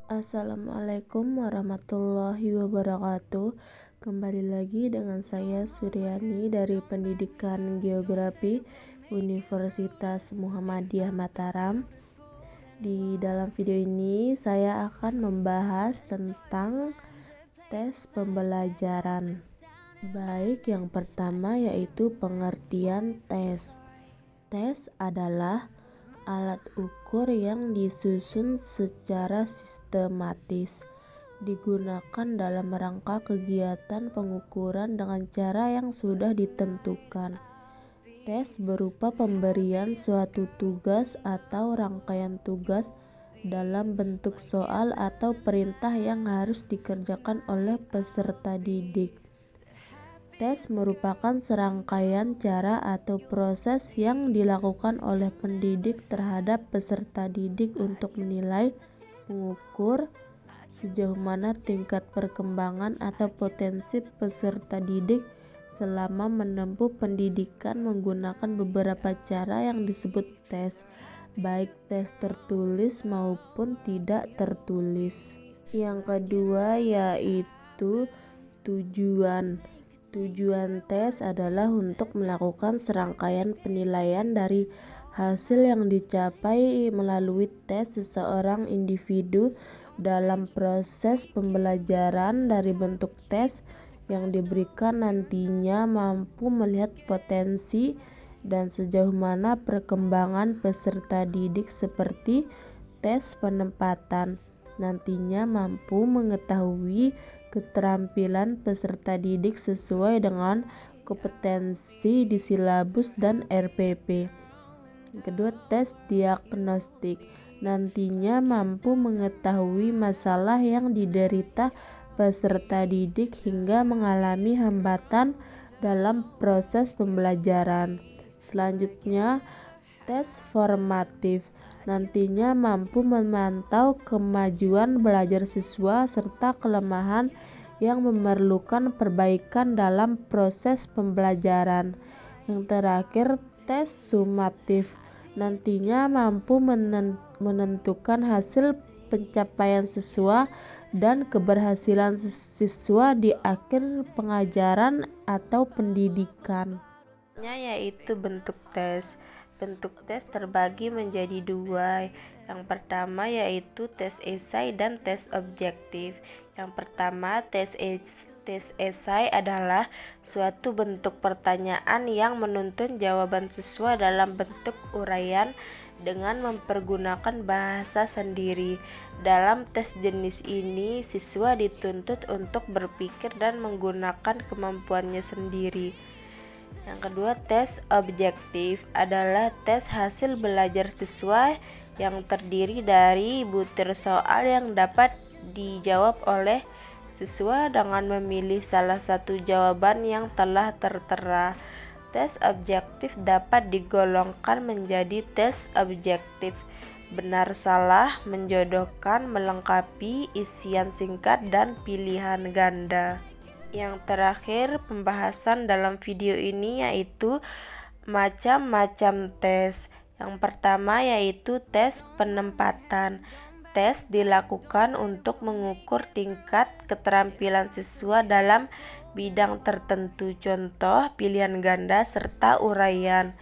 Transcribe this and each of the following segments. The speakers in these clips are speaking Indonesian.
Assalamualaikum warahmatullahi wabarakatuh. Kembali lagi dengan saya Suryani dari Pendidikan Geografi Universitas Muhammadiyah Mataram. Di dalam video ini saya akan membahas tentang tes pembelajaran. Baik, yang pertama yaitu pengertian tes. Tes adalah alat ukur yang disusun secara sistematis, digunakan dalam rangka kegiatan pengukuran dengan cara yang sudah ditentukan. Tes berupa pemberian suatu tugas atau rangkaian tugas dalam bentuk soal atau perintah yang harus dikerjakan oleh peserta didik. Tes merupakan serangkaian cara atau proses yang dilakukan oleh pendidik terhadap peserta didik untuk menilai, mengukur sejauh mana tingkat perkembangan atau potensi peserta didik selama menempuh pendidikan menggunakan beberapa cara yang disebut tes, baik tes tertulis maupun tidak tertulis. Yang kedua yaitu tujuan. Tujuan tes adalah untuk melakukan serangkaian penilaian dari hasil yang dicapai melalui tes seseorang individu dalam proses pembelajaran. Dari bentuk tes yang diberikan nantinya mampu melihat potensi dan sejauh mana perkembangan peserta didik, seperti tes penempatan. Nantinya mampu mengetahui keterampilan peserta didik sesuai dengan kompetensi di silabus dan RPP. Kedua, tes diagnostik. Nantinya mampu mengetahui masalah yang diderita peserta didik hingga mengalami hambatan dalam proses pembelajaran. Selanjutnya, tes formatif. Nantinya mampu memantau kemajuan belajar siswa serta kelemahan yang memerlukan perbaikan dalam proses pembelajaran. Yang terakhir, tes sumatif. Nantinya mampu menentukan hasil pencapaian siswa dan keberhasilan siswa di akhir pengajaran atau pendidikan. Yaitu bentuk tes. Bentuk tes terbagi menjadi dua. Yang pertama yaitu tes esai dan tes objektif. Yang pertama, tes esai adalah suatu bentuk pertanyaan yang menuntun jawaban siswa dalam bentuk uraian dengan mempergunakan bahasa sendiri. Dalam tes jenis ini, siswa dituntut untuk berpikir dan menggunakan kemampuannya sendiri. Yang kedua, tes objektif adalah tes hasil belajar siswa yang terdiri dari butir soal yang dapat dijawab oleh siswa dengan memilih salah satu jawaban yang telah tertera. Tes objektif dapat digolongkan menjadi tes objektif benar salah, menjodohkan, melengkapi, isian singkat, dan pilihan ganda. Yang terakhir pembahasan dalam video ini yaitu macam-macam tes. Yang pertama yaitu tes penempatan. Tes dilakukan untuk mengukur tingkat keterampilan siswa dalam bidang tertentu, contoh pilihan ganda serta uraian.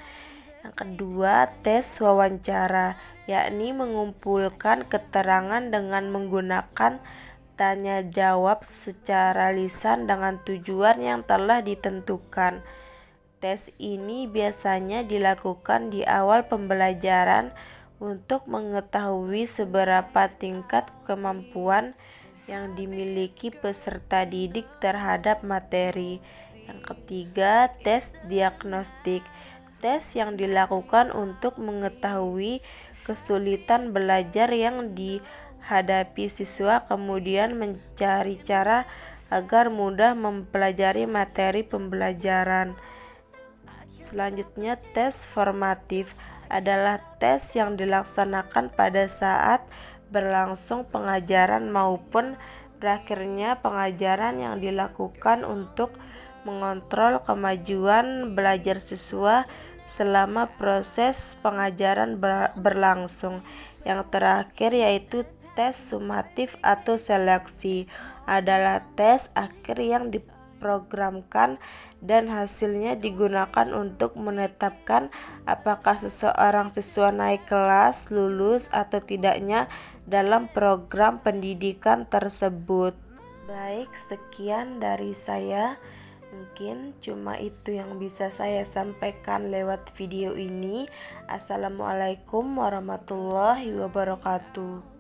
Yang kedua, tes wawancara, yakni mengumpulkan keterangan dengan menggunakan tanya jawab secara lisan dengan tujuan yang telah ditentukan. Tes ini biasanya dilakukan di awal pembelajaran untuk mengetahui seberapa tingkat kemampuan yang dimiliki peserta didik terhadap materi. Yang ketiga, tes diagnostik. Tes yang dilakukan untuk mengetahui kesulitan belajar yang dihadapi siswa, kemudian mencari cara agar mudah mempelajari materi pembelajaran. Selanjutnya, tes formatif adalah tes yang dilaksanakan pada saat berlangsung pengajaran maupun berakhirnya pengajaran, yang dilakukan untuk mengontrol kemajuan belajar siswa selama proses pengajaran berlangsung. Yang terakhir yaitu tes sumatif atau seleksi adalah tes akhir yang diprogramkan dan hasilnya digunakan untuk menetapkan apakah seseorang siswa naik kelas, lulus atau tidaknya dalam program pendidikan tersebut. Baik, sekian dari saya. Mungkin cuma itu yang bisa saya sampaikan lewat video ini. Assalamualaikum warahmatullahi wabarakatuh.